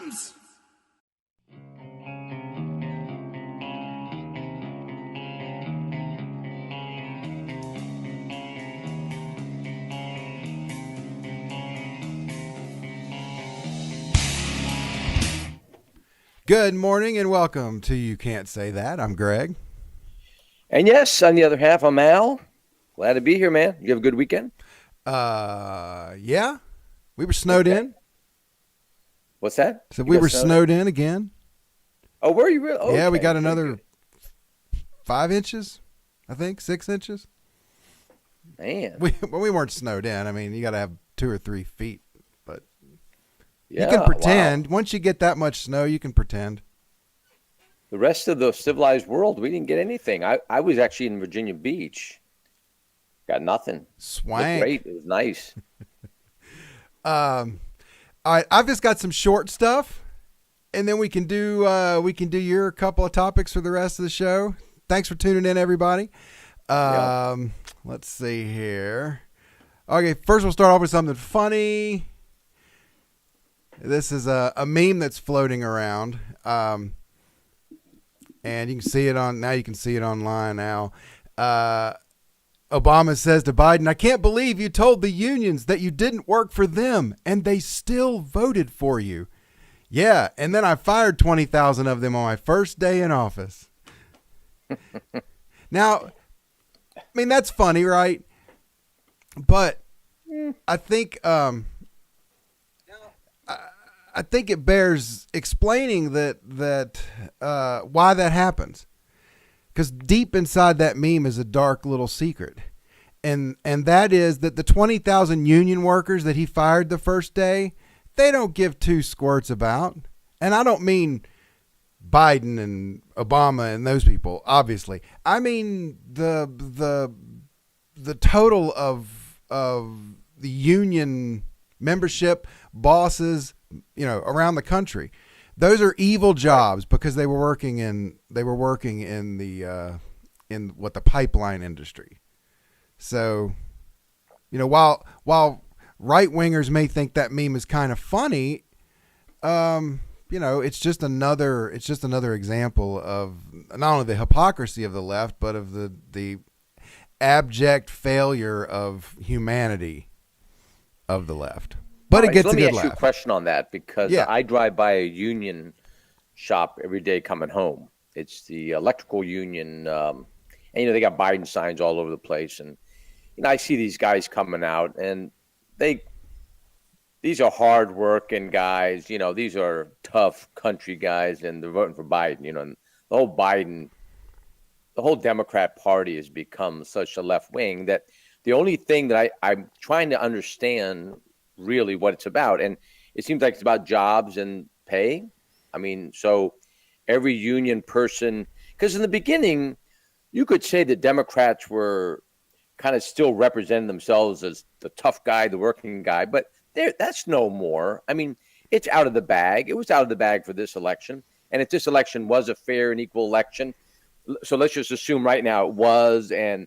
comes! Good morning and welcome to You Can't Say That. I'm Greg. And yes, on the other half, I'm Al. Glad to be here, man. You have a good weekend? Yeah. We were snowed in. What's that? So we were snowed in again. Oh, were you really? Yeah, we Okay. got another 5 inches, I think, 6 inches. Man. We weren't snowed in. I mean, you got to have 2 or 3 feet, but Yeah, you can pretend. wow. Once you get that much snow, you can pretend. The rest of the civilized world, we didn't get anything. I was actually in Virginia Beach. Got nothing. Swank. Looked great. It was nice. All right, I've just got some short stuff, and then we can do your couple of topics for the rest of the show. Thanks for tuning in, everybody. Let's see here. Okay, first we'll start off with something funny. This is a meme that's floating around, and you can see it on now. You can see it online now. Obama says to Biden, "I can't believe you told the unions that you didn't work for them and they still voted for you." Yeah, and then I fired 20,000 of them on my first day in office. Now, I mean, that's funny, right? But I think I think it bears explaining that why that happens. Because deep inside that meme is a dark little secret. And that is that the 20,000 union workers that he fired the first day, they don't give two squirts about. And I don't mean Biden and Obama and those people, obviously. I mean the total of the union membership, bosses, around the country. Those are evil jobs because they were working in the pipeline industry. So, while right wingers may think that meme is kind of funny, it's just another example of not only the hypocrisy of the left, but of the abject failure of humanity of the left. But it gets a good laugh. Let me ask you a question on that because I drive by a union shop every day coming home. It's the electrical union, and they got Biden signs all over the place. And I see these guys coming out, and these are hard-working guys. These are tough country guys, and they're voting for Biden. And the whole Democrat Party has become such a left wing that the only thing that I'm trying to understand really what it's about. And it seems like it's about jobs and pay. I mean, so every union person, because in the beginning, you could say the Democrats were kind of still representing themselves as the tough guy, the working guy, but that's no more. I mean, it's out of the bag. It was out of the bag for this election. And if this election was a fair and equal election, so let's just assume right now it was, and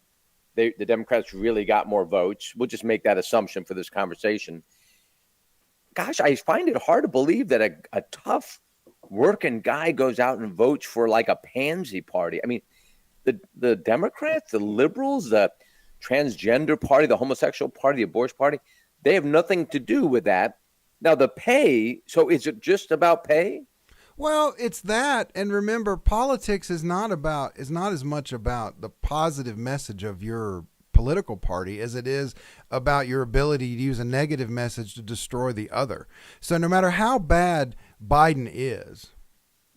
the Democrats really got more votes. We'll just make that assumption for this conversation. Gosh, I find it hard to believe that a tough working guy goes out and votes for like a pansy party. I mean, the Democrats, the liberals, the transgender party, the homosexual party, the abortion party, they have nothing to do with that. Now, the pay, so is it just about pay? Well, it's that. And remember, politics is not as much about the positive message of your political party as it is about your ability to use a negative message to destroy the other. So no matter how bad Biden is,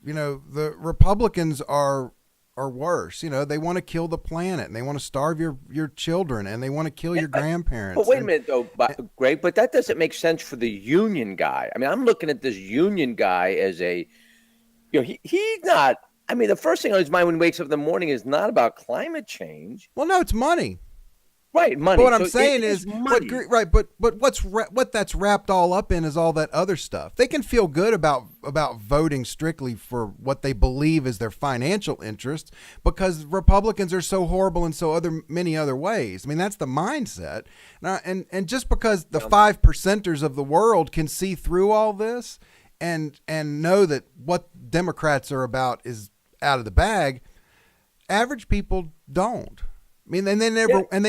the Republicans are worse. They want to kill the planet, and they want to starve your children, and they want to kill your grandparents. But wait a minute, though, Greg, but that doesn't make sense for the union guy. I mean, I'm looking at this union guy as he's not, I mean, the first thing on his mind when he wakes up in the morning is not about climate change. Well, no, it's money. Right, money. But what I'm saying is, what that's wrapped all up in is all that other stuff. They can feel good about voting strictly for what they believe is their financial interests because Republicans are so horrible in many other ways. I mean, that's the mindset. And just because the 5%ers of the world can see through all this and know that what Democrats are about is out of the bag. Average people don't. I mean, and they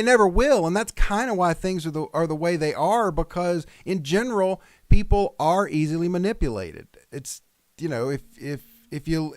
never will, and that's kind of why things are the way they are, because in general, people are easily manipulated. It's, if you,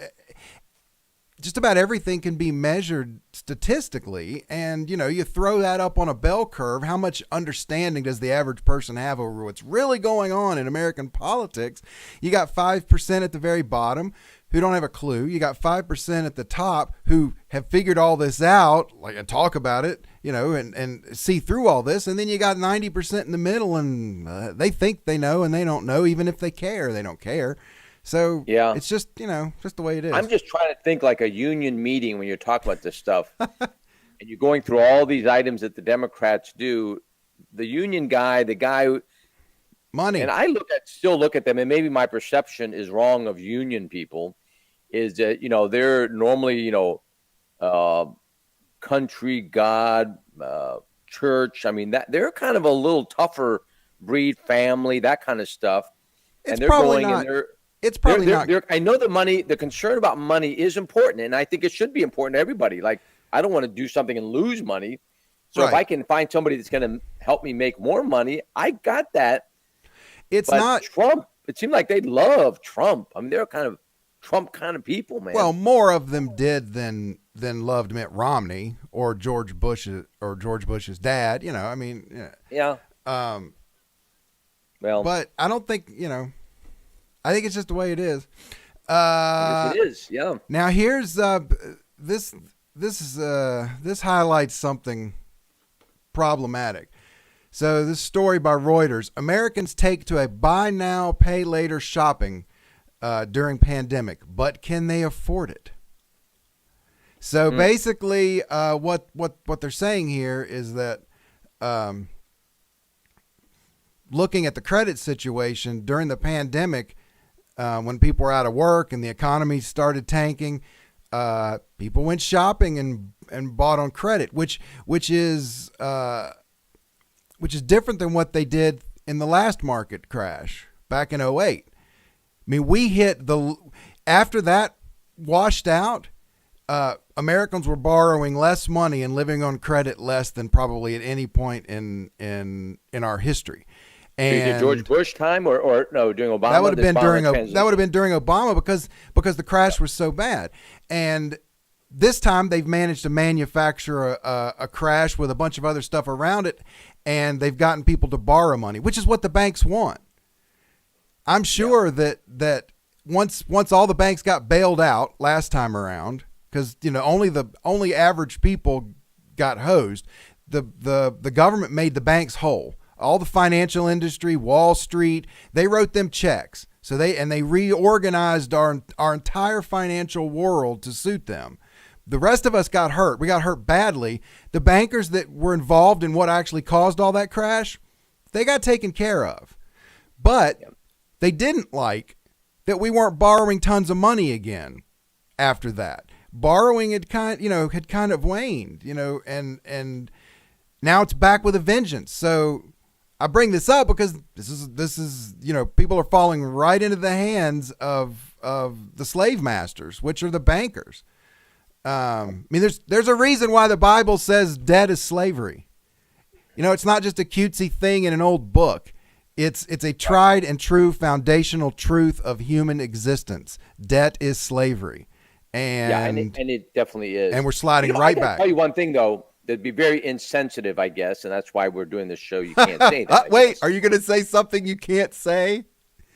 just about everything can be measured statistically, and you throw that up on a bell curve. How much understanding does the average person have over what's really going on in American politics? You got 5% at the very bottom who don't have a clue. You got 5% at the top who have figured all this out, and talk about it, and see through all this. And then you got 90% in the middle, and they think they know, and they don't know. Even if they care, they don't care. So it's just, just the way it is. I'm just trying to think like a union meeting when you're talking about this stuff. And you're going through all these items that the Democrats do. The union guy, the guy who, money. And I still look at them, and maybe my perception is wrong of union people, is that, they're normally, country, God, church. I mean, that they're kind of a little tougher breed, family, that kind of stuff. It's probably not. It's probably not. I know the concern about money is important, and I think it should be important to everybody. Like, I don't want to do something and lose money. So if I can find somebody that's going to help me make more money, I got that. It's but not Trump. It seemed like they love Trump. I mean, they're kind of Trump kind of people, man. Well, more of them did than loved Mitt Romney or George Bush's dad. I mean, yeah. Well, but I don't think I think it's just the way it is. Yes, it is. Yeah. Now here's this highlights something problematic. So this story by Reuters: Americans take to a buy now, pay later shopping during pandemic, but can they afford it? So basically, what they're saying here is that looking at the credit situation during the pandemic, when people were out of work and the economy started tanking, people went shopping and bought on credit, which is different than what they did in the last market crash back in 2008. I mean, we hit after that washed out, Americans were borrowing less money and living on credit less than probably at any point in our history. And either George Bush time or no, during Obama. That would have been during Obama because the crash was so bad. And this time they've managed to manufacture a crash with a bunch of other stuff around it, and they've gotten people to borrow money, which is what the banks want. I'm sure that once all the banks got bailed out last time around, because only average people got hosed, the government made the banks whole. All the financial industry, Wall Street, they wrote them checks. So they reorganized our entire financial world to suit them. The rest of us got hurt. We got hurt badly. The bankers that were involved in what actually caused all that crash, they got taken care of. But they didn't like that we weren't borrowing tons of money again after that. Borrowing had kind of waned, and now it's back with a vengeance. So I bring this up because this is people are falling right into the hands of the slave masters, which are the bankers. I mean, there's a reason why the Bible says debt is slavery. It's not just a cutesy thing in an old book. It's a tried and true foundational truth of human existence. Debt is slavery, and it definitely is. And we're sliding right back. I'll tell you one thing though. That'd be very insensitive, I guess, and that's why we're doing this show. You can't say that. Wait, are you going to say something you can't say?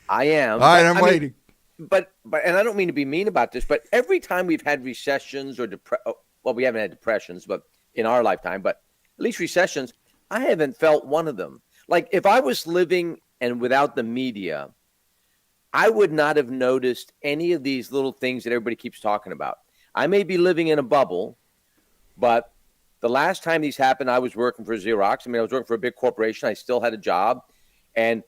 I am. All right, I'm waiting. But and I don't mean to be mean about this, but every time we've had recessions or we haven't had depressions, but in our lifetime, but at least recessions, I haven't felt one of them. Like if I was living and without the media, I would not have noticed any of these little things that everybody keeps talking about. I may be living in a bubble, but the last time these happened, I was working for Xerox. I was working for a big corporation. I still had a job, and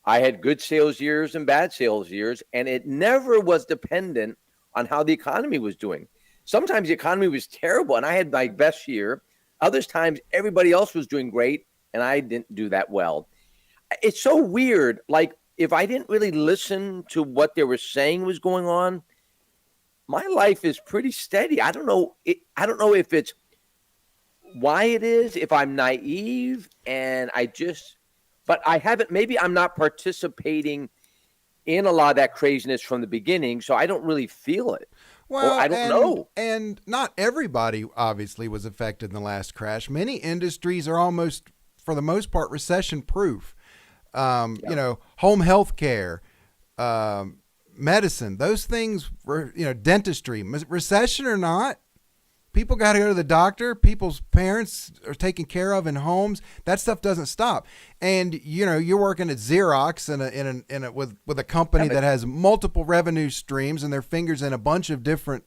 I had good sales years and bad sales years, and it never was dependent on how the economy was doing. Sometimes the economy was terrible, and I had my best year. Other times, everybody else was doing great, and I didn't do that well. It's so weird. Like, if I didn't really listen to what they were saying was going on, my life is pretty steady. I don't know. I don't know if it's why it is, if I'm naive and but I haven't, maybe I'm not participating in a lot of that craziness from the beginning, so I don't really feel it. Or Well, I don't know. and not everybody obviously was affected in the last crash. Many industries are almost, for the most part, recession proof. Home health care, medicine, those things were, dentistry, recession or not, people got to go to the doctor. People's parents are taken care of in homes. That stuff doesn't stop. And you're working at Xerox with a company that has multiple revenue streams and their fingers in a bunch of different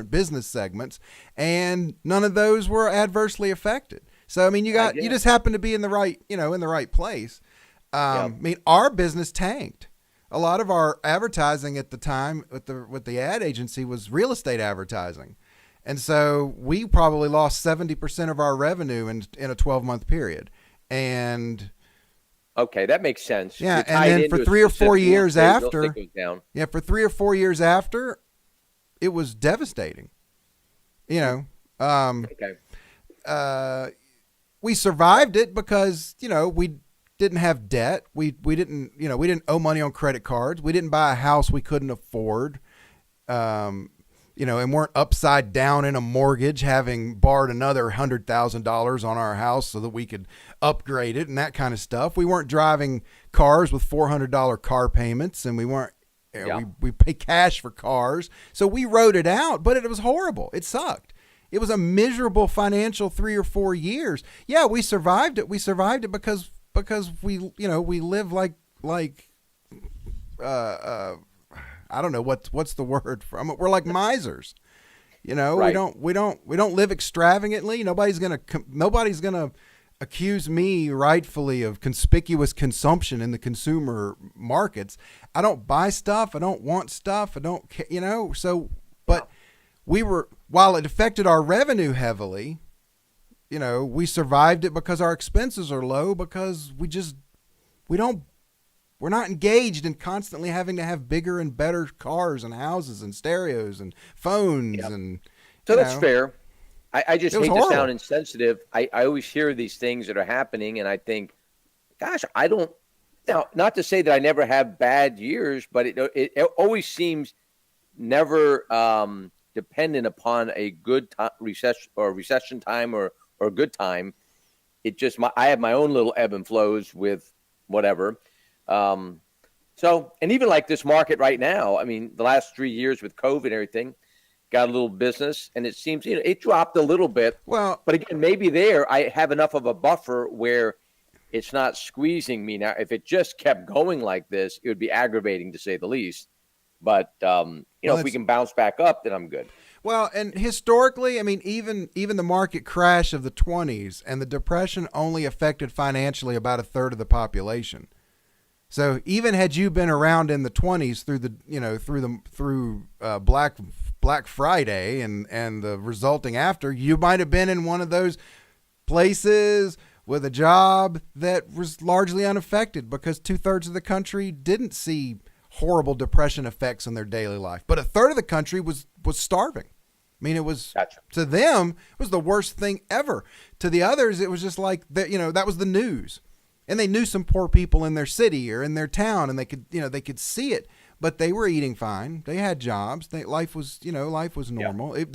business segments, and none of those were adversely affected. So I mean, you just happen to be in the right place. I mean, our business tanked. A lot of our advertising at the time with the ad agency was real estate advertising. And so we probably lost 70% of our revenue in a 12-month period. And okay, that makes sense. Yeah, and then for 3 or 4 years after, it was devastating. We survived it because, we didn't have debt. We didn't owe money on credit cards. We didn't buy a house we couldn't afford. And weren't upside down in a mortgage, having borrowed another $100,000 on our house so that we could upgrade it and that kind of stuff. We weren't driving cars with $400 car payments, and we weren't. We pay cash for cars, so we rode it out. But it was horrible. It sucked. It was a miserable financial 3 or 4 years. Yeah, we survived it. We survived it because we live like I don't know what's the word from it. We're like misers, Right. We don't live extravagantly. Nobody's gonna accuse me rightfully of conspicuous consumption in the consumer markets. I don't buy stuff. I don't want stuff. I don't, So, but while it affected our revenue heavily, we survived it because our expenses are low, because we're not engaged in constantly having to have bigger and better cars and houses and stereos and phones. And so that's fair. I just hate horrible to sound insensitive. I always hear these things that are happening, and I think, gosh, I don't. Now, not to say that I never have bad years, but it always seems never dependent upon a good recession time or a good time. It just I have my own little ebb and flows with whatever. So, and even like this market right now, I mean, the last 3 years with COVID and everything, got a little business, and it seems, it dropped a little bit. Well, but again, maybe there I have enough of a buffer where it's not squeezing me. Now, if it just kept going like this, it would be aggravating to say the least. But, if we can bounce back up, then I'm good. Well, and historically, I mean, even the market crash of the 20s and the Depression only affected financially about a third of the population. So even had you been around in the 20s through Black Friday and the resulting after, you might have been in one of those places with a job that was largely unaffected because 2/3 of the country didn't see horrible depression effects in their daily life. But a third of the country was starving. I mean, it was, to them, it was the worst thing ever. To the others, it was just like that, that was the news. And they knew some poor people in their city or in their town, and they could see it, but they were eating fine. They had jobs. Life was normal. Yeah.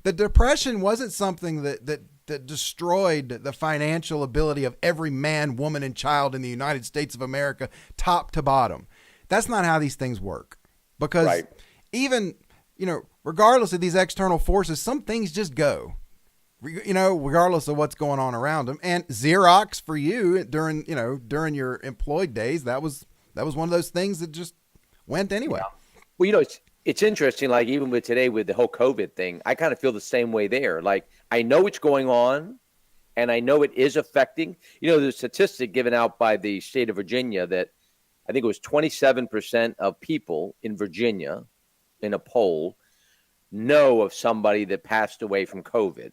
The Depression wasn't something that destroyed the financial ability of every man, woman, and child in the United States of America, top to bottom. That's not how these things work. Because even, regardless of these external forces, some things just go. Regardless of what's going on around them. And Xerox for you during your employed days, that was one of those things that just went anyway. Yeah. Well, it's interesting. Like even with today with the whole COVID thing, I kind of feel the same way there. Like I know it's going on, and I know it is affecting. The statistic given out by the state of Virginia that I think it was 27% of people in Virginia in a poll know of somebody that passed away from COVID.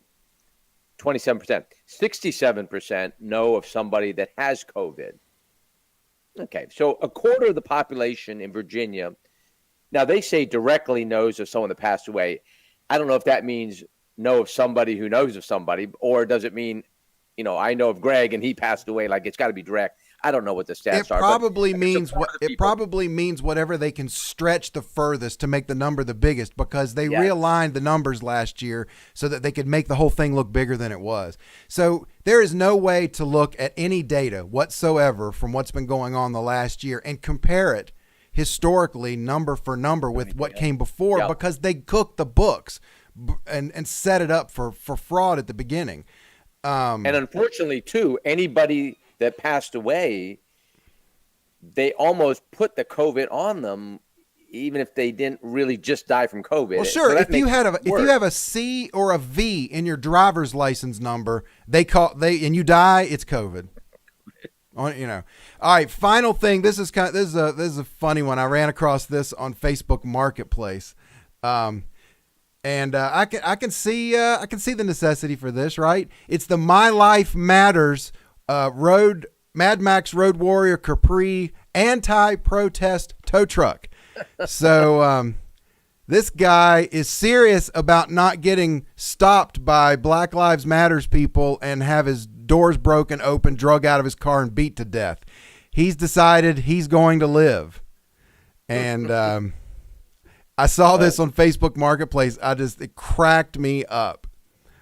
27%. 67% know of somebody that has COVID. Okay, so a quarter of the population in Virginia, now they say directly knows of someone that passed away. I don't know if that means know of somebody who knows of somebody, or does it mean, I know of Greg and he passed away? Like it's got to be direct. I don't know what the stats It are, but probably it's a means quarter what of the it people. probably means whatever they can stretch the furthest to make the number the biggest, because they Yes. realigned the numbers last year so that they could make the whole thing look bigger than it was. So there is no way to look at any data whatsoever from what's been going on the last year and compare it historically number for number with what came before, Yeah. because they cooked the books and set it up for fraud at the beginning. And unfortunately, too, anybody that passed away, they almost put the COVID on them, even if they didn't really just die from COVID. Well, sure. So that If you makes had it if you worse. have a C or a V in your driver's license number, and you die, it's COVID. All right. Final thing. This is a funny one. I ran across this on Facebook Marketplace, and I can see the necessity for this. Right. It's the My Life Matters Mad Max Road Warrior Capri anti-protest tow truck. So this guy is serious about not getting stopped by Black Lives Matters people and have his doors broken open, drug out of his car, and beat to death. He's decided he's going to live. And I saw this on Facebook Marketplace. It cracked me up.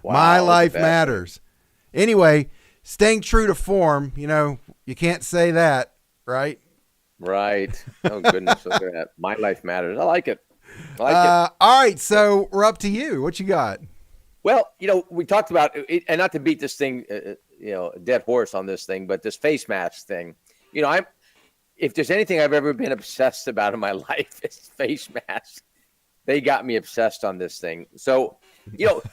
Wow, My life that's matters. Anyway, staying true to form, you can't say that, right? Right. Oh, goodness. Look at that. My life matters. I like it. I like it. All right, so we're up to you. What you got? Well, we talked about it, and not to beat this thing, a dead horse on this thing, but this face mask thing. If there's anything I've ever been obsessed about in my life, it's face masks. They got me obsessed on this thing. So,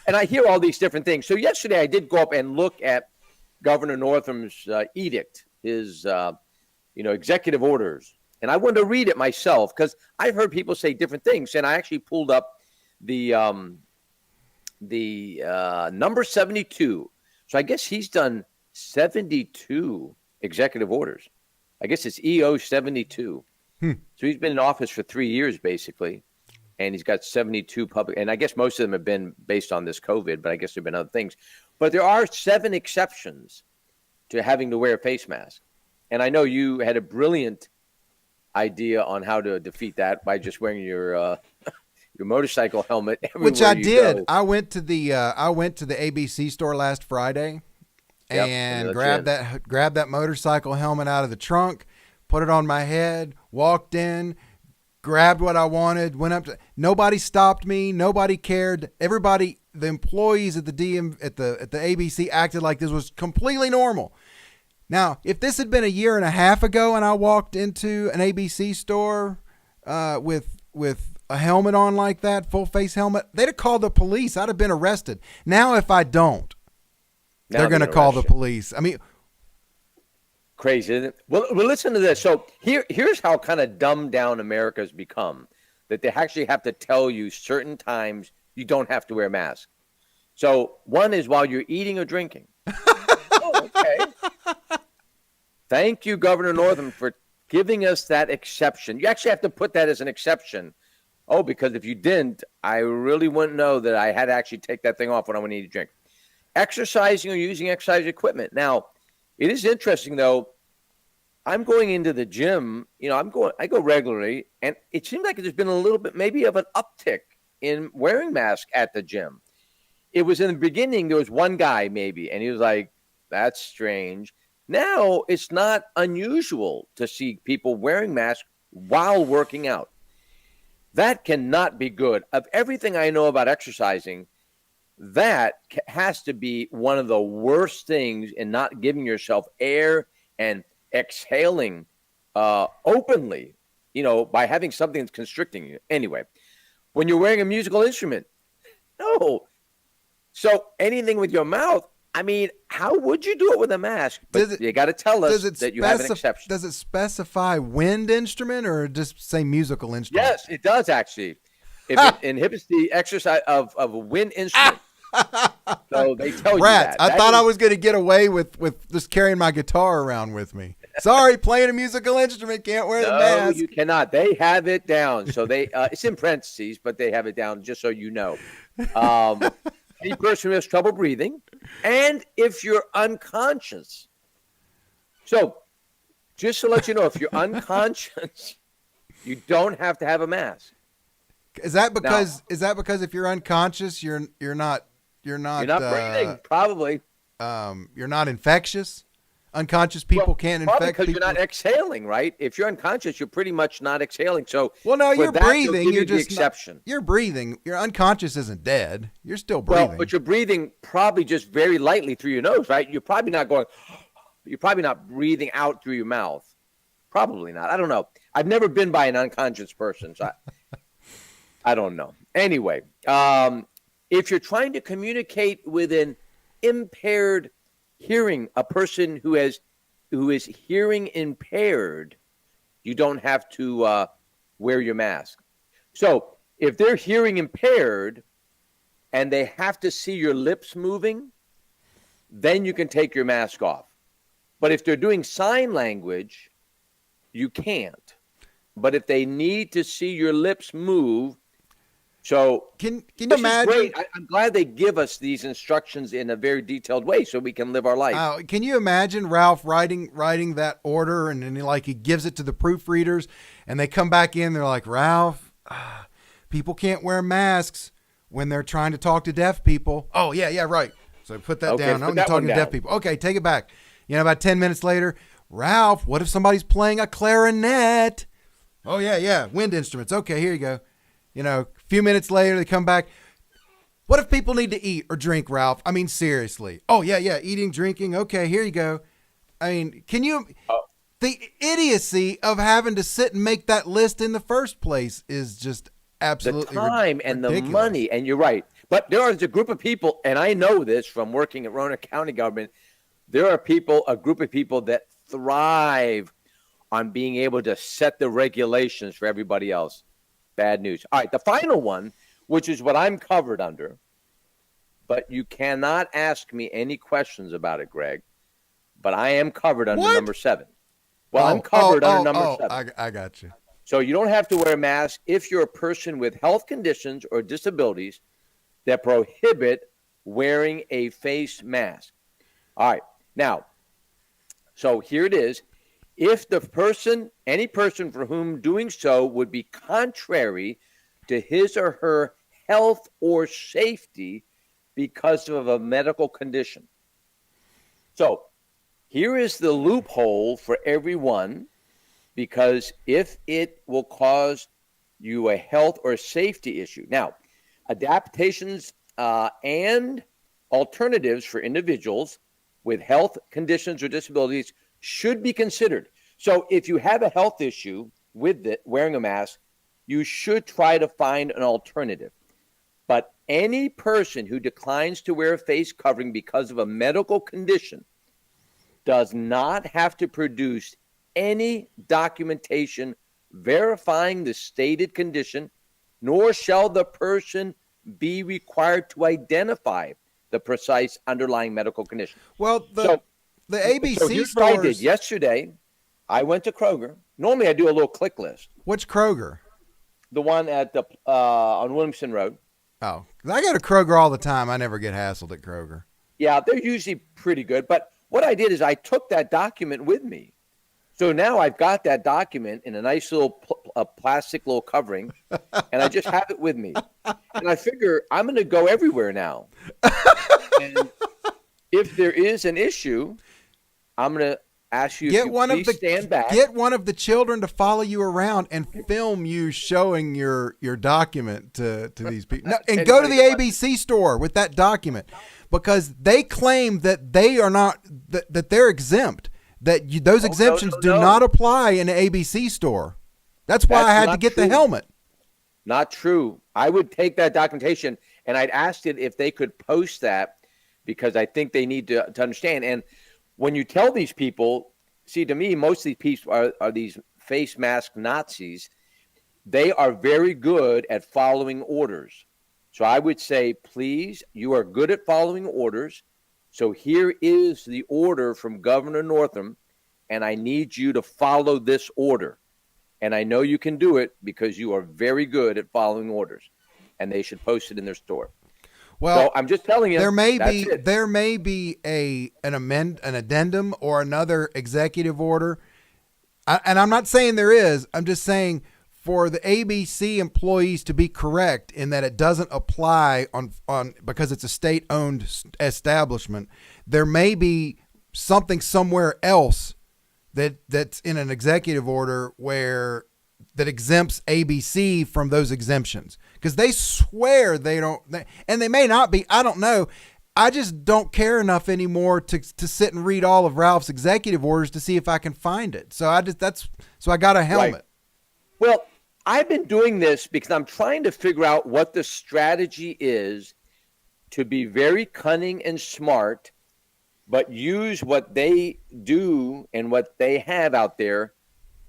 and I hear all these different things. So yesterday I did go up and look at Governor Northam's edict, his, executive orders. And I wanted to read it myself because I've heard people say different things. And I actually pulled up the number 72. So I guess he's done 72 executive orders. I guess it's EO 72. So he's been in office for 3 years, basically. And he's got 72 public. And I guess most of them have been based on this COVID, but I guess there have been other things. But there are 7 exceptions to having to wear a face mask. And I know you had a brilliant idea on how to defeat that by just wearing your motorcycle helmet everywhere Which I you did. go. I went to the ABC store last Friday and grabbed that motorcycle helmet out of the trunk, put it on my head, walked in, grabbed what I wanted, went up to. Nobody stopped me. Nobody cared. Everybody, the employees at the ABC acted like this was completely normal. Now, if this had been a year and a half ago and I walked into an ABC store with a helmet on like that, full face helmet, they'd have called the police. I'd have been arrested. Now, if I don't, they're going to call the police. I mean, crazy, isn't it? Well, listen to this. So here's how kind of dumbed down America's become, that they actually have to tell you certain times you don't have to wear a mask. So one is while you're eating or drinking. Oh, okay. Thank you, Governor Northam, for giving us that exception. You actually have to put that as an exception. Oh, because if you didn't, I really wouldn't know that I had to actually take that thing off when I would need to drink. Exercising or using exercise equipment. Now, it is interesting, though. I'm going into the gym. I go regularly, and it seems like there's been a little bit maybe of an uptick in wearing masks at the gym. It was in the beginning, there was one guy maybe, and he was like, that's strange. Now it's not unusual to see people wearing masks while working out. That cannot be good. Of everything I know about exercising, that has to be one of the worst things in not giving yourself air and exhaling openly, by having something that's constricting you. Anyway, when you're wearing a musical instrument, no. So anything with your mouth, I mean, how would you do it with a mask? But you got to tell us that you have an exception. Does it specify wind instrument or just say musical instrument? Yes, it does actually. If it inhibits the exercise of a wind instrument. So they tell you that. I thought I was going to get away with just carrying my guitar around with me. Sorry, playing a musical instrument can't wear the No, mask. you cannot. They have it down. So it's in parentheses, but they have it down just so you know. Um, any person who has trouble breathing, and if you're unconscious. So just to let you know, if you're unconscious, you don't have to have a mask. Is that because if you're unconscious, you're not breathing? Probably. You're not infectious. Unconscious people can't infect because people. You're not exhaling, right? If you're unconscious, you're pretty much not exhaling. So no, you're breathing. You're just the exception. You're breathing. Your unconscious isn't dead. You're still breathing. Well, but you're breathing probably just very lightly through your nose, right? You're probably not going. You're probably not breathing out through your mouth. Probably not. I don't know. I've never been by an unconscious person, so I don't know. Anyway, if you're trying to communicate with an impaired hearing, a person who is hearing impaired, you don't have to wear your mask. So if they're hearing impaired and they have to see your lips moving, then you can take your mask off. But if they're doing sign language, you can't. But if they need to see your lips move, so can you imagine? Great. I'm glad they give us these instructions in a very detailed way so we can live our life. Can you imagine Ralph writing that order and then he gives it to the proofreaders and they come back in, they're like, Ralph, people can't wear masks when they're trying to talk to deaf people. Oh yeah, right. So put that down. I'm talking to deaf people. Okay, take it back. About 10 minutes later, Ralph, what if somebody's playing a clarinet? Oh yeah, wind instruments. Okay, here you go. A few minutes later, they come back. What if people need to eat or drink, Ralph? I mean, seriously. Oh, yeah, eating, drinking. Okay, here you go. I mean, can you... The idiocy of having to sit and make that list in the first place is just absolutely the time and ridiculous. The money, and you're right. But there is a group of people, and I know this from working at Roanoke County government, there are a group of people that thrive on being able to set the regulations for everybody else. Bad news. All right, the final one, which is what I'm covered under, but you cannot ask me any questions about it, Greg, but I am covered under number 7. Well, I'm covered under number 7. I got you. So you don't have to wear a mask if you're a person with health conditions or disabilities that prohibit wearing a face mask. All right, now, so here it is. If any person for whom doing so would be contrary to his or her health or safety because of a medical condition. So here is the loophole for everyone, because if it will cause you a health or safety issue. Now, adaptations and alternatives for individuals with health conditions or disabilities should be considered. So if you have a health issue with wearing a mask, you should try to find an alternative. But any person who declines to wear a face covering because of a medical condition does not have to produce any documentation verifying the stated condition, nor shall the person be required to identify the precise underlying medical condition. Well, the ABC so here's stores. What I did yesterday. I went to Kroger. Normally, I do a little click list. Which Kroger? The one at the on Williamson Road. Oh, I go to Kroger all the time. I never get hassled at Kroger. Yeah, they're usually pretty good. But what I did is I took that document with me. So now I've got that document in a nice little plastic little covering, and I just have it with me. And I figure I'm going to go everywhere now. And if there is an issue, I'm going to ask you to stand back. Get one of the children to follow you around and film you showing your document to these people. No, and go to the ABC store with that document, because they claim that they are not that they're exempt. Those exemptions do not apply in the ABC store. That's why I had to get the helmet. Not true. I would take that documentation and I'd asked it if they could post that, because I think they need to understand. And when you tell these people, see, to me, most of these people are these face mask Nazis. They are very good at following orders. So I would say, please, you are good at following orders. So here is the order from Governor Northam. and I need you to follow this order. And I know you can do it because you are very good at following orders. And they should post it in their store. Well, so I'm just telling you, there may that's be it. an addendum or another executive order, and I'm not saying there is. I'm just saying for the ABC employees to be correct in that it doesn't apply on because it's a state-owned establishment. There may be something somewhere else that's in an executive order that exempts ABC from those exemptions, because they swear and they may not be. I don't know. I just don't care enough anymore to sit and read all of Ralph's executive orders to see if I can find it. So I got a helmet. Right. Well, I've been doing this because I'm trying to figure out what the strategy is to be very cunning and smart, but use what they do and what they have out there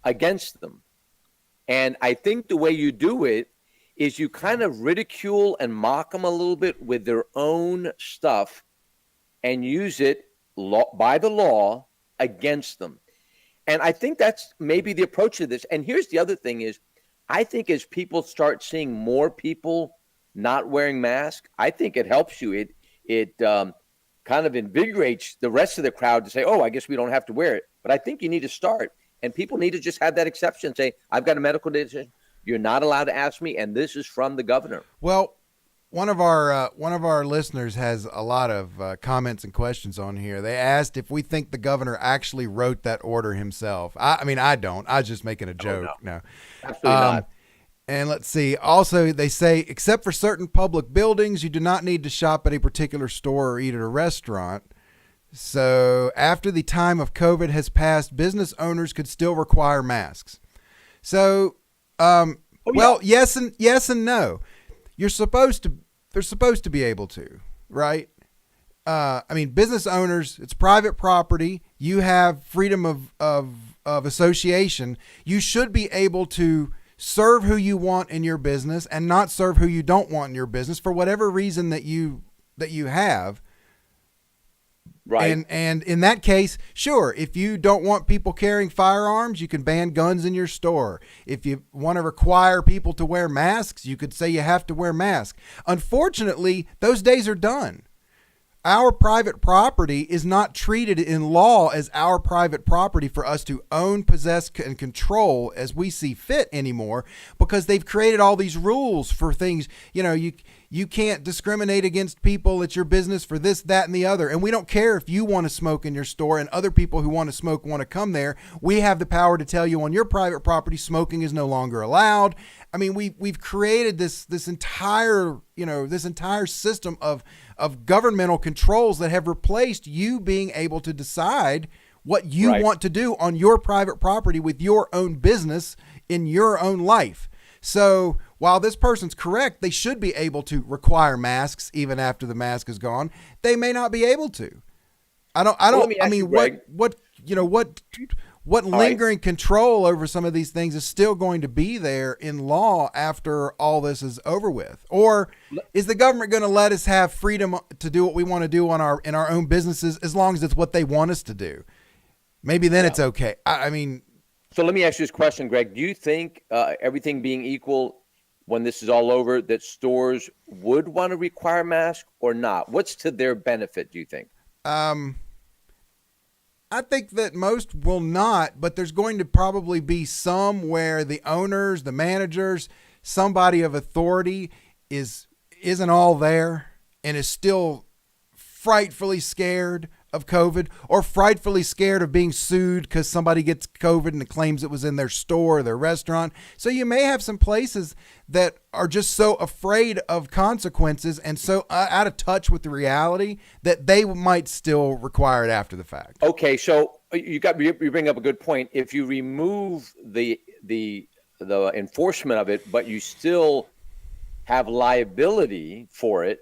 against them. And I think the way you do it is you kind of ridicule and mock them a little bit with their own stuff and use it by the law against them. And I think that's maybe the approach to this. And here's the other thing is, I think as people start seeing more people not wearing masks, I think it helps you. It kind of invigorates the rest of the crowd to say, oh, I guess we don't have to wear it. But I think you need to start. And people need to just have that exception, say, I've got a medical decision. You're not allowed to ask me, and this is from the governor. Well, one of our listeners has a lot of comments and questions on here. They asked if we think the governor actually wrote that order himself. I mean, I don't. I was just making a joke. No. Absolutely not. And let's see. Also, they say, except for certain public buildings, you do not need to shop at a particular store or eat at a restaurant. So after the time of COVID has passed, business owners could still require masks. So, well, yes and no. They're supposed to be able to, right? I mean, business owners, it's private property. You have freedom of association. You should be able to serve who you want in your business and not serve who you don't want in your business for whatever reason that you have. Right. And in that case, sure, if you don't want people carrying firearms, you can ban guns in your store. If you want to require people to wear masks, you could say you have to wear masks. Unfortunately, those days are done. Our private property is not treated in law as our private property for us to own, possess, and control as we see fit anymore, because they've created all these rules for things. You know, you can't discriminate against people at your business for this, that, and the other. And we don't care if you want to smoke in your store and other people who want to smoke want to come there. We have the power to tell you on your private property smoking is no longer allowed. I mean, we've created this entire system of governmental controls that have replaced you being able to decide what you want to do on your private property with your own business in your own life. So while this person's correct, they should be able to require masks even after the mask is gone. They may not be able to. What lingering control over some of these things is still going to be there in law after all this is over with? Or is the government going to let us have freedom to do what we want to do in our own businesses as long as it's what they want us to do? Maybe then it's okay. I mean, so let me ask you this question, Greg. Do you think everything being equal, when this is all over, that stores would want to require masks or not? What's to their benefit, do you think? I think that most will not, but there's going to probably be some where the owners, the managers, somebody of authority isn't all there and is still frightfully scared of COVID, or frightfully scared of being sued because somebody gets COVID and claims it was in their store or their restaurant. So you may have some places that are just so afraid of consequences and so out of touch with the reality that they might still require it after the fact. Okay, so you bring up a good point. If you remove the enforcement of it, but you still have liability for it,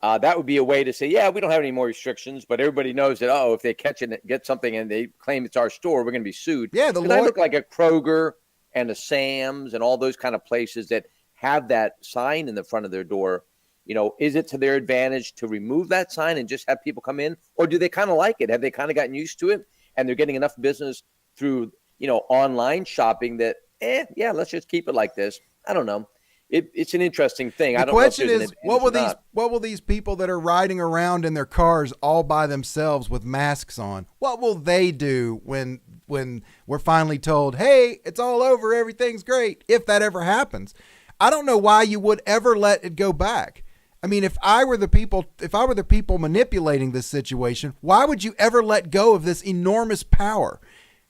that would be a way to say, yeah, we don't have any more restrictions, but everybody knows that, if they get something and they claim it's our store, we're going to be sued. Yeah, I look like a Kroger and a Sam's and all those kind of places that have that sign in the front of their door. You know, is it to their advantage to remove that sign and just have people come in, or do they kind of like it? Have they kind of gotten used to it? and they're getting enough business through, online shopping that, yeah, let's just keep it like this. I don't know. It's an interesting thing. The I don't know if question there's is, an advantage what will these people that are riding around in their cars all by themselves with masks on, what will they do when we're finally told, hey, it's all over, everything's great, if that ever happens? I don't know why you would ever let it go back. I mean, if I were the people manipulating this situation, why would you ever let go of this enormous power?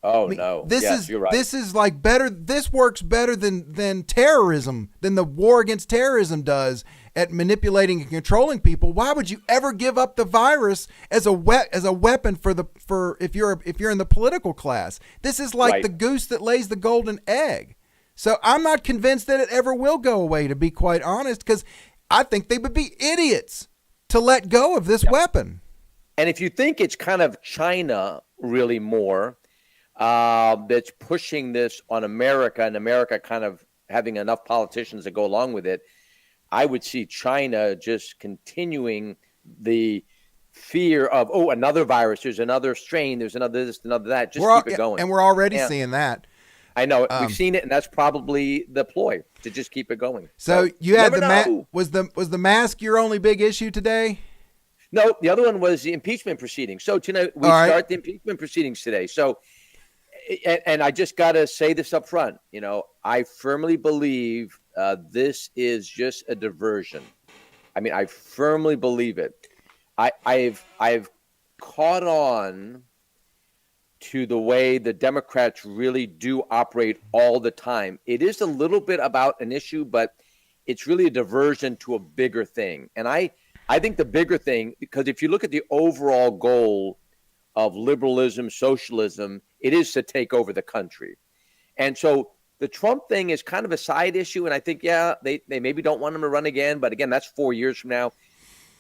Oh, I mean, no. You're right. This is like better. This works better than terrorism, than the war against terrorism does at manipulating and controlling people. Why would you ever give up the virus as a weapon for if you're in the political class? This is like the goose that lays the golden egg. So I'm not convinced that it ever will go away, to be quite honest, because I think they would be idiots to let go of this weapon. And if you think it's kind of China really more, that's pushing this on America, and America kind of having enough politicians that go along with it, I would see China just continuing the fear of, another virus, there's another strain, there's another this, another that. Just keep it going. And we're already seeing that. I know. We've seen it, and that's probably the ploy, to just keep it going. So you had was the mask your only big issue today? No, the other one was the impeachment proceedings. So tonight we start the impeachment proceedings today. So, and I just got to say this up front. I firmly believe this is just a diversion. I mean, I firmly believe it. I've caught on to the way the Democrats really do operate all the time. It is a little bit about an issue, but it's really a diversion to a bigger thing. And I think the bigger thing, because if you look at the overall goal of liberalism, socialism, it is to take over the country. And so the Trump thing is kind of a side issue. And I think, they maybe don't want him to run again. But again, that's 4 years from now.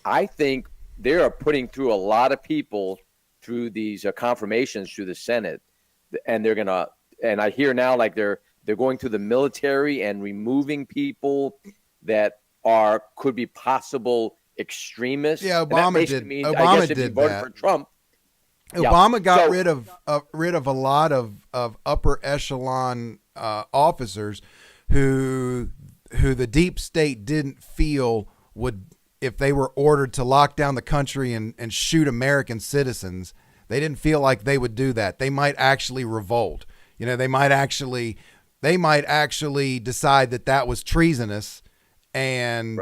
I think they are putting through a lot of people through these confirmations through the Senate. And they're going to, and I hear now like they're going through the military and removing people that could be possible extremists. Yeah, Obama did. I guess if you voted for Trump, Obama got rid of a lot of upper echelon officers who the deep state didn't feel would, if they were ordered to lock down the country and shoot American citizens, they didn't feel like they would do that. They might actually revolt. They might actually decide that was treasonous and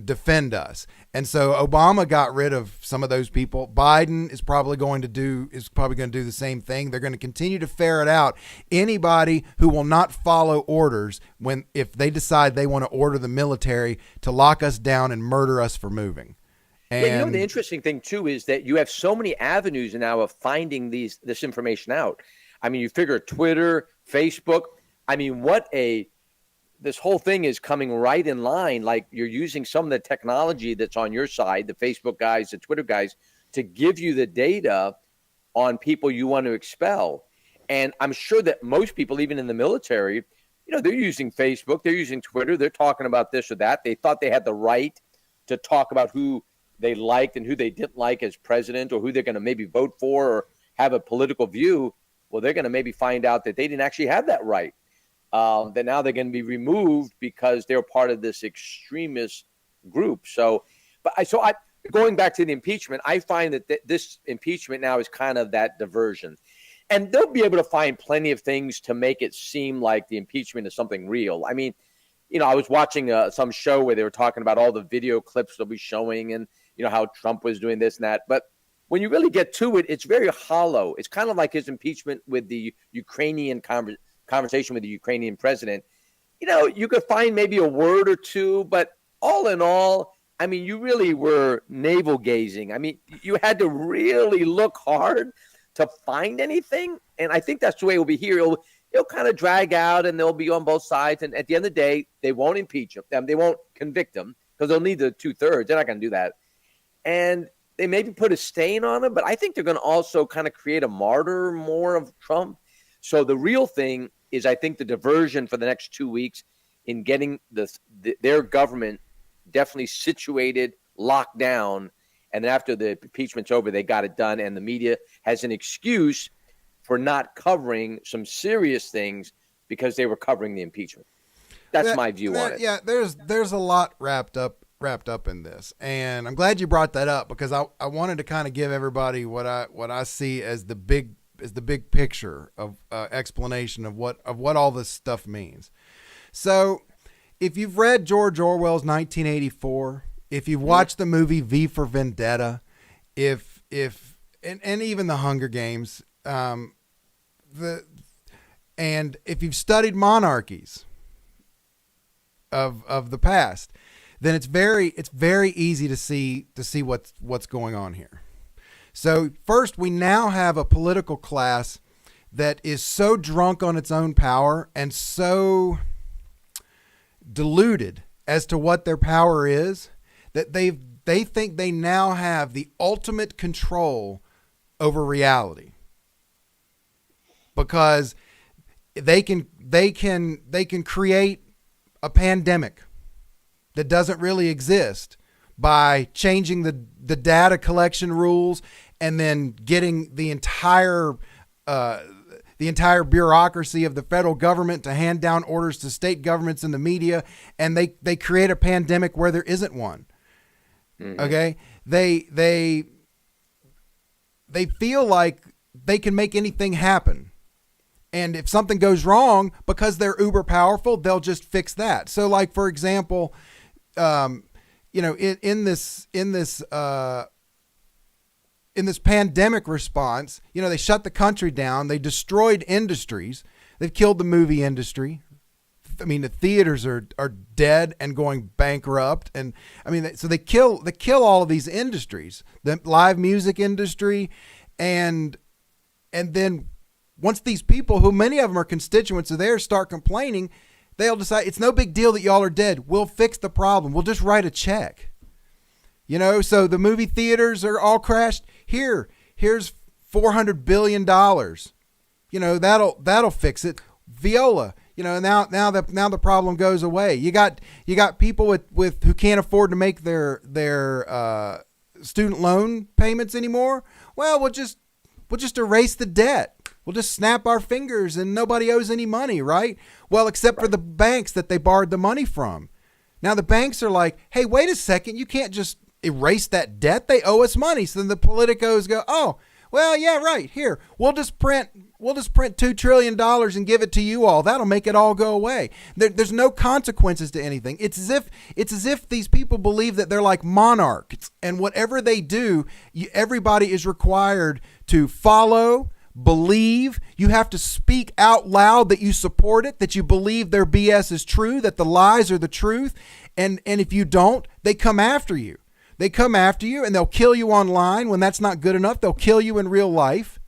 defend us. And so Obama got rid of some of those people. Biden is probably going to do the same thing. They're going to continue to ferret out anybody who will not follow orders if they decide they want to order the military to lock us down and murder us for moving. And the interesting thing too is that you have so many avenues now of finding this information out. I mean, you figure Twitter, Facebook. I mean, this whole thing is coming right in line. Like, you're using some of the technology that's on your side, the Facebook guys, the Twitter guys, to give you the data on people you want to expel. And I'm sure that most people, even in the military, they're using Facebook, they're using Twitter, they're talking about this or that. They thought they had the right to talk about who they liked and who they didn't like as president, or who they're going to maybe vote for or have a political view. Well, they're going to maybe find out that they didn't actually have that right. That now they're going to be removed because they're part of this extremist group. So going back to the impeachment, I find that this impeachment now is kind of that diversion. And they'll be able to find plenty of things to make it seem like the impeachment is something real. I mean, I was watching some show where they were talking about all the video clips they'll be showing and, how Trump was doing this and that. But when you really get to it, it's very hollow. It's kind of like his impeachment with the Ukrainian conversation with the Ukrainian president. You could find maybe a word or two, but all in all, I mean, you really were navel gazing. I mean, you had to really look hard to find anything. And I think that's the way it will be here. It'll kind of drag out, and they'll be on both sides. And at the end of the day, they won't impeach him. They won't convict him because they'll need the 2/3. They're not going to do that. And they maybe put a stain on him, but I think they're going to also kind of create a martyr more of Trump. So the real thing is, I think, the diversion for the next 2 weeks in getting their government definitely situated, locked down, And then after the impeachment's over, they got it done. And the media has an excuse for not covering some serious things because they were covering the impeachment. That's my view on it. Yeah, there's a lot wrapped up in this, and I'm glad you brought that up because I wanted to kind of give everybody what I see as the big picture of explanation of what all this stuff means. So, if you've read George Orwell's 1984, if you've watched the movie V for Vendetta, and even the Hunger Games, and if you've studied monarchies of the past, then it's very easy to see what's going on here. So first, we now have a political class that is so drunk on its own power and so deluded as to what their power is that they think they now have the ultimate control over reality, because they can create a pandemic that doesn't really exist by changing the data collection rules and then getting the entire bureaucracy of the federal government to hand down orders to state governments and the media, and they create a pandemic where there isn't one. Mm-hmm. Okay? They feel like they can make anything happen. And if something goes wrong, because they're uber powerful, they'll just fix that. So, like, for example, in this pandemic response, they shut the country down. They destroyed industries. They've killed the movie industry. I mean, the theaters are dead and going bankrupt. And I mean, so they kill all of these industries, the live music industry. And then once these people, who many of them are constituents of theirs, start complaining, they'll decide it's no big deal that y'all are dead. We'll fix the problem. We'll just write a check. So the movie theaters are all crashed. Here's $400 billion. That'll fix it. Viola, now the problem goes away. You got people with who can't afford to make their student loan payments anymore. Well, we'll just erase the debt. We'll just snap our fingers and nobody owes any money, right? Well, except for the banks that they borrowed the money from. Now the banks are like, hey, wait a second, you can't just erase that debt. They owe us money. So then the politicos go, oh, well, yeah, right. Here, we'll just print $2 trillion and give it to you all. That'll make it all go away. There's no consequences to anything. It's as if these people believe that they're like monarchs, and whatever they do, everybody is required to follow, believe. You have to speak out loud that you support it, that you believe their BS is true, that the lies are the truth. And if you don't, they come after you. They come after you and they'll kill you online. When that's not good enough, they'll kill you in real life.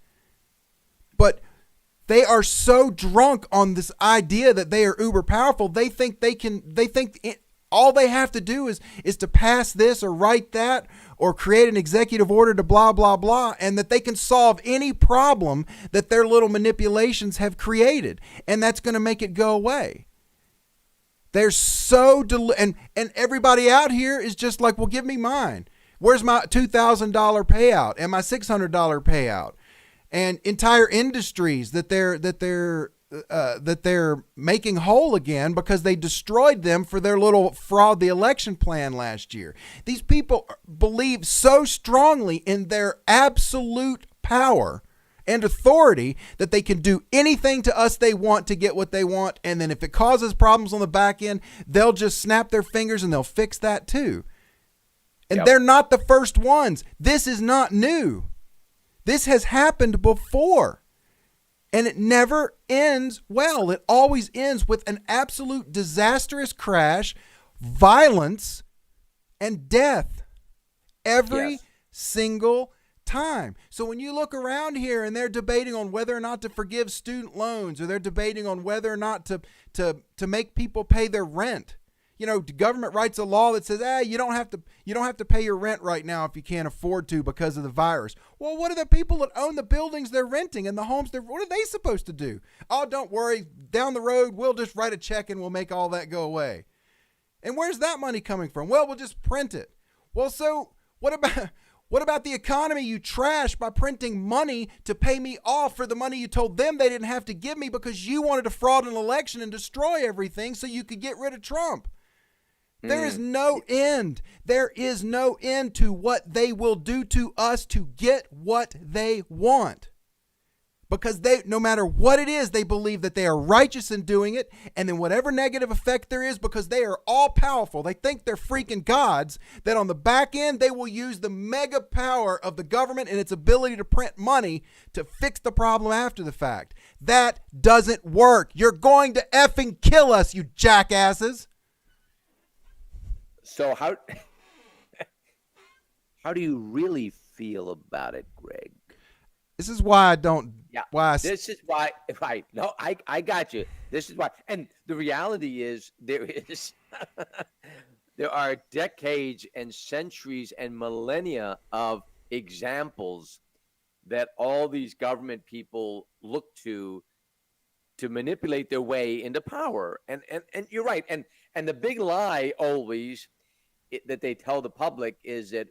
But they are so drunk on this idea that they are uber powerful. They think all they have to do is to pass this or write that or create an executive order to blah, blah, blah, and that they can solve any problem that their little manipulations have created. And that's going to make it go away. They're so and everybody out here is just like, well, give me mine. Where's my $2,000 payout and my $600 payout? And entire industries that they're making whole again because they destroyed them for their little fraud the election plan last year. These people believe so strongly in their absolute power and authority that they can do anything to us they want to get what they want. And then if it causes problems on the back end, they'll just snap their fingers and they'll fix that too. And They're not the first ones. This is not new. This has happened before. And it never ends well. It always ends with an absolute disastrous crash, violence, and death. Every single time. So when you look around here and they're debating on whether or not to forgive student loans, or they're debating on whether or not to make people pay their rent. The government writes a law that says, you don't have to pay your rent right now if you can't afford to because of the virus. Well, what are the people that own the buildings they're renting and the homes what are they supposed to do? Oh, don't worry. Down the road, we'll just write a check and we'll make all that go away. And where's that money coming from? Well, we'll just print it. Well, so what What about the economy you trash by printing money to pay me off for the money you told them they didn't have to give me because you wanted to fraud an election and destroy everything so you could get rid of Trump? There is no end. There is no end to what they will do to us to get what they want. Because no matter what it is, they believe that they are righteous in doing it, and then whatever negative effect there is, because they are all powerful, they think they're freaking gods, that on the back end, they will use the mega power of the government and its ability to print money to fix the problem after the fact. That doesn't work. You're going to effing kill us, you jackasses. So how do you really feel about it, Greg? This is why I don't. Yeah. This is why. Right. No, I got you. This is why. And the reality is there are decades and centuries and millennia of examples that all these government people look to manipulate their way into power. And you're right. And the big lie always that they tell the public is that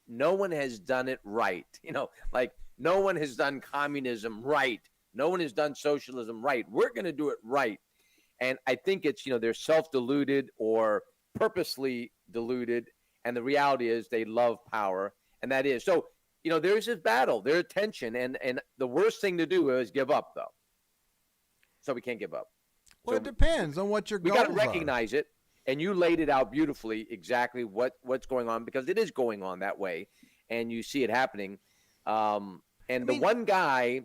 no one has done it right. Like no one has done communism right. No one has done socialism right. We're going to do it right. And I think it's, they're self-deluded or purposely deluded. And the reality is they love power. And that is. So, there's this battle, there's tension. And the worst thing to do is give up, though. So we can't give up. Well, it depends on what your goals are. We got to recognize it. And you laid it out beautifully, exactly what's going on, because it is going on that way. And you see it happening. One guy,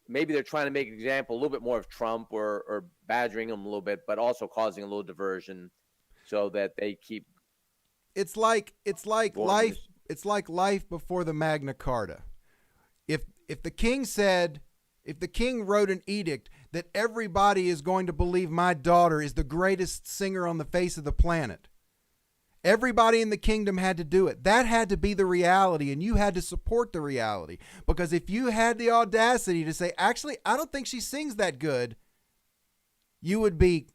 maybe they're trying to make an example a little bit more of Trump or badgering him a little bit, but also causing a little diversion so that they keep. It's like life. It's like life before the Magna Carta. If the king wrote an edict that everybody is going to believe my daughter is the greatest singer on the face of the planet, everybody in the kingdom had to do it. That had to be the reality, and you had to support the reality. Because if you had the audacity to say, actually, I don't think she sings that good, you would be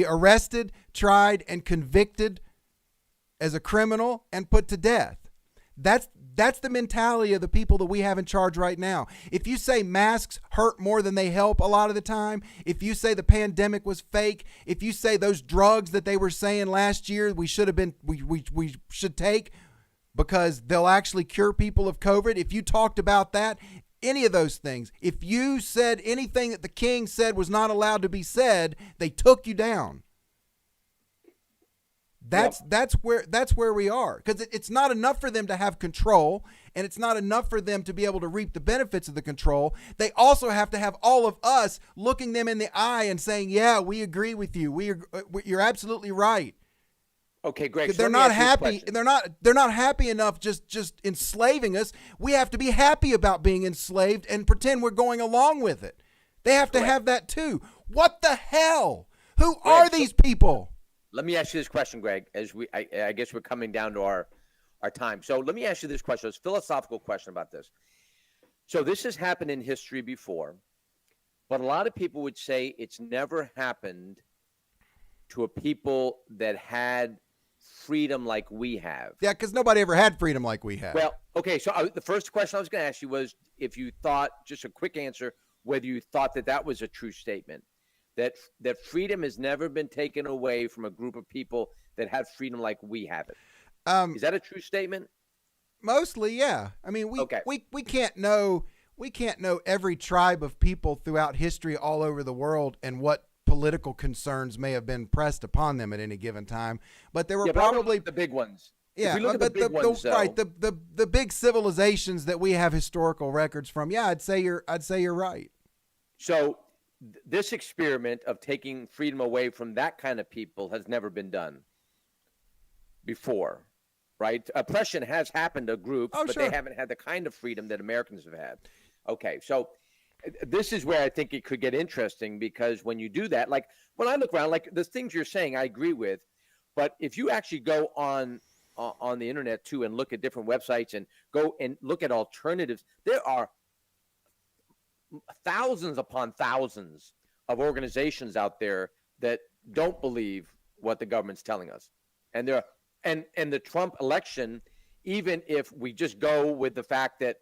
arrested, tried, and convicted as a criminal and put to death. That's the mentality of the people that we have in charge right now. If you say masks hurt more than they help a lot of the time, if you say the pandemic was fake, if you say those drugs that they were saying last year we should take because they'll actually cure people of COVID, if you talked about that, any of those things, if you said anything that the king said was not allowed to be said, they took you down. That's where we are, because it's not enough for them to have control, and it's not enough for them to be able to reap the benefits of the control. They also have to have all of us looking them in the eye and saying, "Yeah, we agree with you. You're absolutely right." Okay, Greg. They're not happy. They're not happy enough just enslaving us. We have to be happy about being enslaved and pretend we're going along with it. They have to have that too. What the hell? Who are these people? Let me ask you this question, Greg, as I guess we're coming down to our time. So let me ask you this question. It's a philosophical question about this. So this has happened in history before, but a lot of people would say it's never happened to a people that had freedom like we have. Yeah, because nobody ever had freedom like we have. Well, okay, so the first question I was going to ask you was if you thought, just a quick answer, whether you thought that was a true statement. That freedom has never been taken away from a group of people that have freedom like we have it. Is that a true statement? Mostly, yeah. I mean, we can't know every tribe of people throughout history all over the world and what political concerns may have been pressed upon them at any given time. But there were probably the big ones. Yeah, but the big civilizations that we have historical records from. Yeah, I'd say you're right. So this experiment of taking freedom away from that kind of people has never been done before, right? Oppression has happened to groups, but they haven't had the kind of freedom that Americans have had. Okay, so this is where I think it could get interesting, because when you do that, like when I look around, like the things you're saying, I agree with, but if you actually go on the internet too and look at different websites and go and look at alternatives, there are thousands upon thousands of organizations out there that don't believe what the government's telling us. And the Trump election even if we just go with the fact that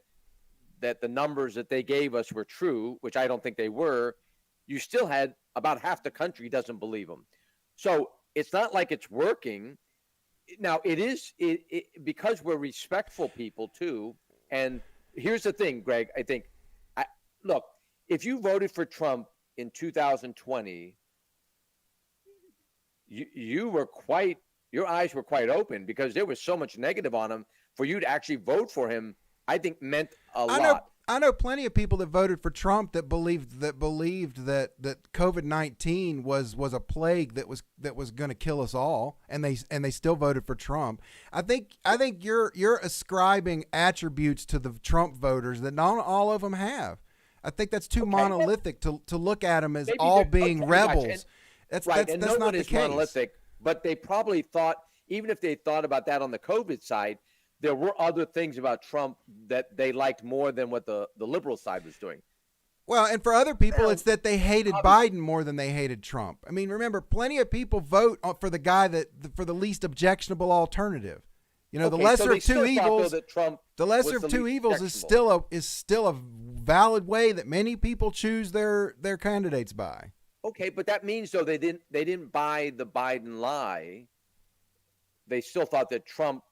the numbers that they gave us were true, which I don't think they were, you still had about half the country doesn't believe them. So it's not like it's working. Now it is because we're respectful people too. And here's the thing, Greg. I think, look, if you voted for Trump in 2020, your eyes were quite open because there was so much negative on him. For you to actually vote for him, I think meant a lot. I know plenty of people that voted for Trump that believed that COVID-19 was a plague that was going to kill us all, and they still voted for Trump. I think you're ascribing attributes to the Trump voters that not all of them have. I think that's too monolithic to look at them as all being rebels. That's right, that's no not one the is case. Monolithic, but they probably thought, even if they thought about that on the COVID side, there were other things about Trump that they liked more than what the liberal side was doing. Well, and for other people, it's that they hated Biden more than they hated Trump. I mean, remember, plenty of people vote for the guy for the least objectionable alternative. You know, the lesser of two evils. The lesser of two evils is still a valid way that many people choose their candidates by. Okay, but that means though they didn't buy the Biden lie. They still thought that Trump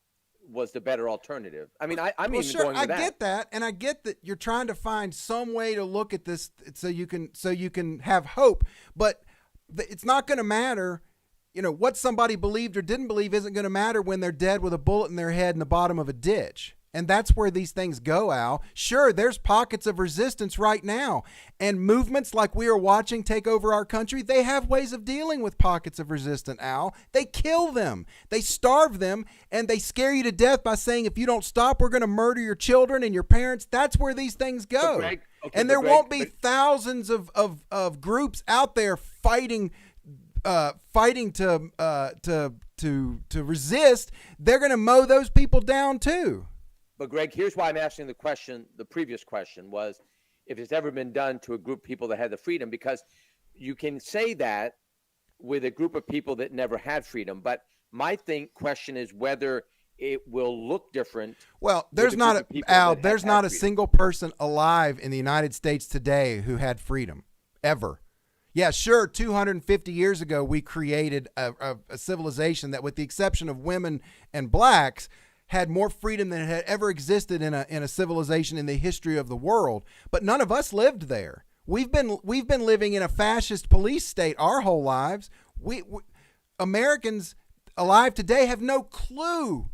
was the better alternative. I mean, I'm even sure, going with that. I get that, and I get that you're trying to find some way to look at this so you can have hope, but it's not going to matter. You know, what somebody believed or didn't believe isn't going to matter when they're dead with a bullet in their head in the bottom of a ditch. And that's where these things go, Al. Sure, there's pockets of resistance right now. And movements like we are watching take over our country, they have ways of dealing with pockets of resistance, Al. They kill them. They starve them. And they scare you to death by saying, if you don't stop, we're going to murder your children and your parents. That's where these things go. And there won't be thousands of groups out there fighting to resist. They're going to mow those people down too. But Greg, here's why I'm asking the question. The previous question was if it's ever been done to a group of people that had the freedom, because you can say that with a group of people that never had freedom. But my question is whether it will look different. Well, there's not a single person alive in the United States today who had freedom ever. Yeah, sure. 250 years ago, we created a civilization that, with the exception of women and blacks, had more freedom than had ever existed in a civilization in the history of the world. But none of us lived there. We've been living in a fascist police state our whole lives. We Americans alive today have no clue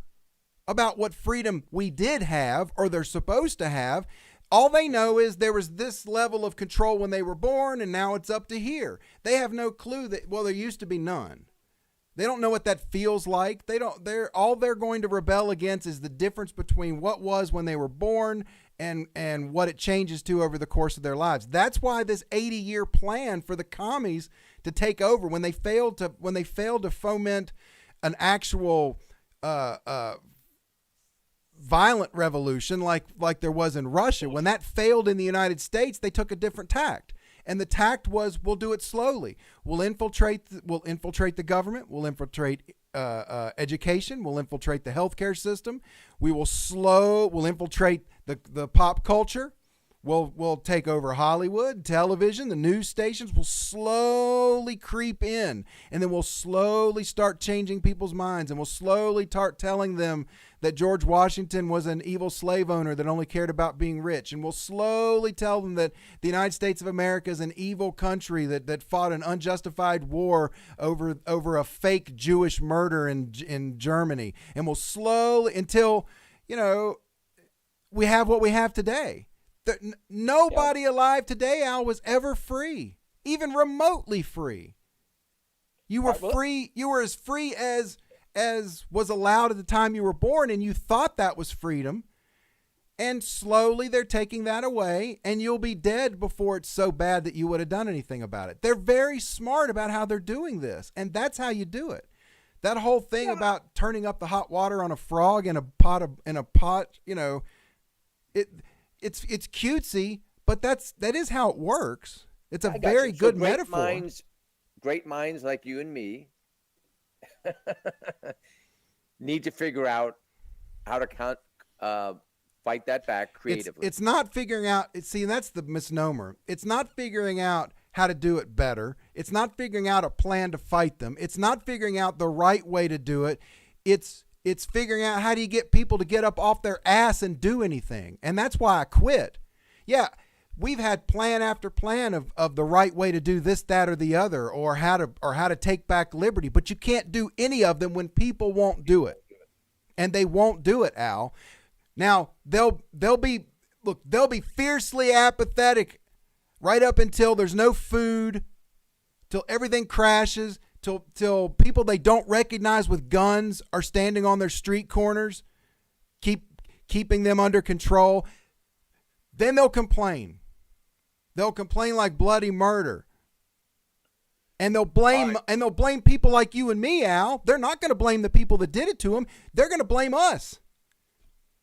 about what freedom we did have or they're supposed to have. All they know is there was this level of control when they were born, and now it's up to here. They have no clue that, well, there used to be none. They don't know what that feels like. All they're going to rebel against is the difference between what was when they were born and what it changes to over the course of their lives. That's why this 80-year plan for the commies to take over, when they failed to foment an actual violent revolution like there was in Russia, when that failed in the United States, they took a different tact. And the tact was, we'll do it slowly. We'll infiltrate the government. We'll infiltrate education. We'll infiltrate the healthcare system. We'll infiltrate the pop culture. We'll take over Hollywood, television, the news stations. We'll slowly creep in, and then we'll slowly start changing people's minds, and we'll slowly start telling them that George Washington was an evil slave owner that only cared about being rich, and we'll slowly tell them that the United States of America is an evil country that fought an unjustified war over a fake Jewish murder in Germany, and we'll slowly until we have what we have today. Nobody alive today, Al, was ever free, even remotely free. You were free. You were as free as was allowed at the time you were born, and you thought that was freedom. And slowly they're taking that away, and you'll be dead before it's so bad that you would have done anything about it. They're very smart about how they're doing this, and that's how you do it. That whole thing about turning up the hot water on a frog in a pot, It's cutesy, but that is how it works. It's a very good metaphor. Great minds like you and me need to figure out how to fight that back creatively. It's not figuring out. See, that's the misnomer. It's not figuring out how to do it better. It's not figuring out a plan to fight them. It's not figuring out the right way to do it. It's figuring out how do you get people to get up off their ass and do anything. And that's why I quit. Yeah, we've had plan after plan of the right way to do this, that, or the other, or how to take back liberty. But you can't do any of them when people won't do it. And they won't do it, Al. Now, they'll be fiercely apathetic right up until there's no food, till everything crashes, till people they don't recognize with guns are standing on their street corners, keeping them under control. Then they'll complain. They'll complain like bloody murder. And they'll blame people like you and me, Al. They're not going to blame the people that did it to them. They're going to blame us.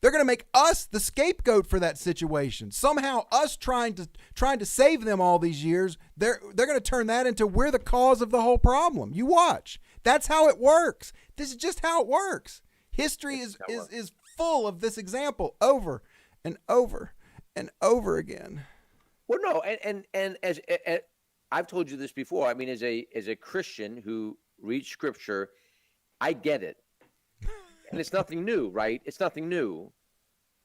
They're going to make us the scapegoat for that situation. Somehow us trying to save them all these years, they're going to turn that into we're the cause of the whole problem. You watch. That's how it works. This is just how it works. History is full of this example over and over and over again. Well, no, and as I've told you this before, I mean, as a Christian who reads Scripture, I get it. And it's nothing new, right? It's nothing new.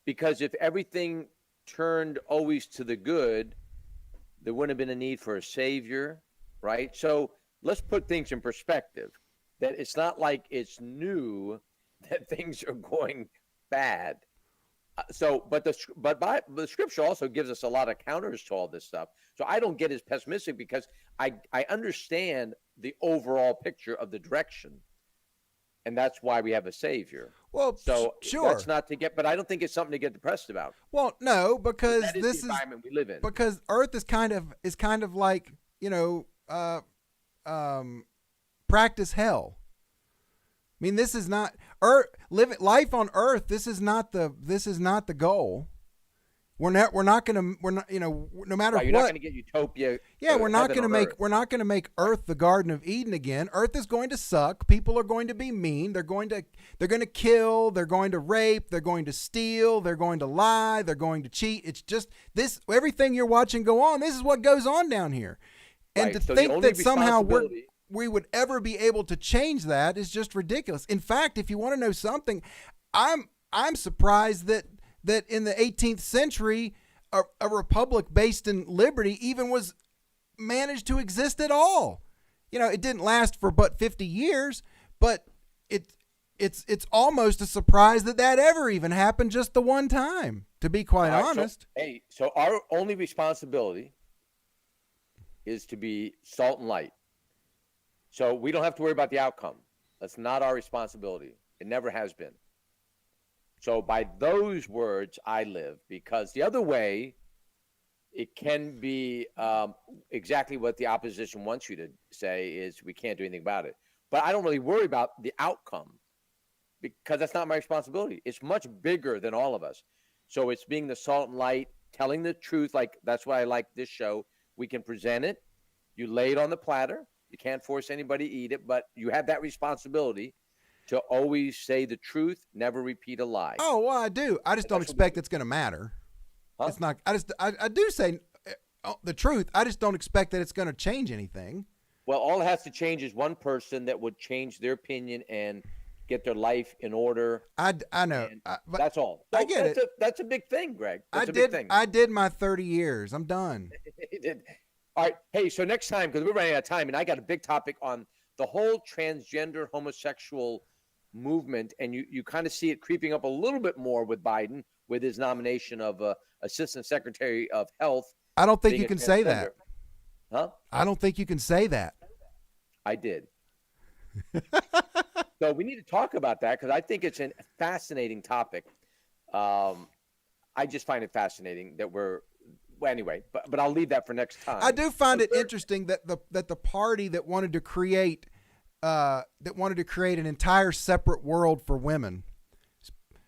Because if everything turned always to the good, there wouldn't have been a need for a savior, right? So let's put things in perspective. That it's not like it's new that things are going bad. But the Scripture also gives us a lot of counters to all this stuff. So I don't get as pessimistic because I understand the overall picture of the direction. And that's why we have a savior. Well, so sure. That's not to get, but I don't think it's something to get depressed about. Well, no, because this is the environment we live in. Because Earth is kind of like, practice hell. I mean, this is not life on Earth. This is not the goal. No matter what. You're not going to get utopia. Yeah, we're not going to make Earth the Garden of Eden again. Earth is going to suck. People are going to be mean. They're going to kill. They're going to rape. They're going to steal. They're going to lie. They're going to cheat. It's just this. Everything you're watching go on. This is what goes on down here. And to think that somehow we would ever be able to change that is just ridiculous. In fact, if you want to know something, I'm surprised that in the 18th century, a republic based in liberty even was managed to exist at all. It didn't last for but 50 years, but it's almost a surprise that ever even happened just the one time, to be quite honest. So our only responsibility is to be salt and light. So we don't have to worry about the outcome. That's not our responsibility. It never has been. So by those words, I live, because the other way, it can be exactly what the opposition wants you to say is we can't do anything about it. But I don't really worry about the outcome because that's not my responsibility. It's much bigger than all of us. So it's being the salt and light, telling the truth. Like that's why I like this show. We can present it. You lay it on the platter. You can't force anybody to eat it, but you have that responsibility to always say the truth, never repeat a lie. Oh, well, I do. I just don't expect it's going to matter. Huh? It's not. I do say the truth. I just don't expect that it's going to change anything. Well, all it has to change is one person that would change their opinion and get their life in order. I know. But that's all. I get it. That's a big thing, Greg. That's a big thing. I did my 30 years. I'm done. You did. All right. Hey, so next time, because we're running out of time, and I got a big topic on the whole transgender homosexual movement, and you kind of see it creeping up a little bit more with Biden with his nomination of Assistant Secretary of Health. I don't think you can say that. Huh? I don't think you can say that. I did. So we need to talk about that because I think it's a fascinating topic. I just find it fascinating that anyway, but I'll leave that for next time. I do find it interesting that the party that wanted to create an entire separate world for women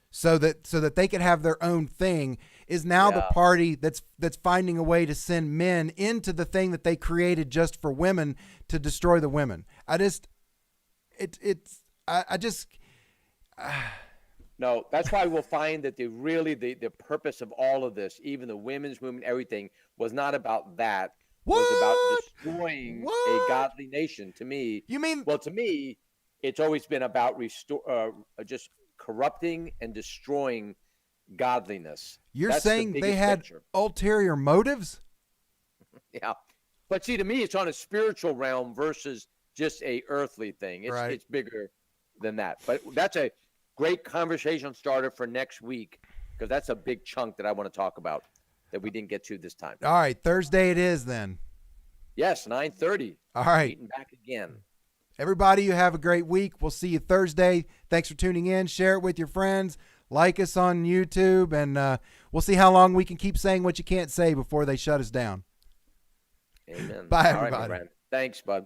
so that they could have their own thing is now the party that's finding a way to send men into the thing that they created just for women to destroy the women. No, that's why we'll find that the purpose of all of this, even the women's movement, everything, was not about that. Was about What? destroying a What? godly nation. To me, You mean well, to me, it's always been about just corrupting and destroying godliness. you're That's the saying they biggest had picture. ulterior motives? Yeah, but see, to me, it's on a spiritual realm versus just a earthly thing. It's Right. it's bigger than that. But that's a great conversation starter for next week because that's a big chunk that I want to talk about that we didn't get to this time. All right, Thursday it is then. Yes, 9:30. All right. Meeting back again. Everybody, you have a great week. We'll see you Thursday. Thanks for tuning in. Share it with your friends. Like us on YouTube, and we'll see how long we can keep saying what you can't say before they shut us down. Amen. Bye, All right, my everybody. friend. Thanks, bud.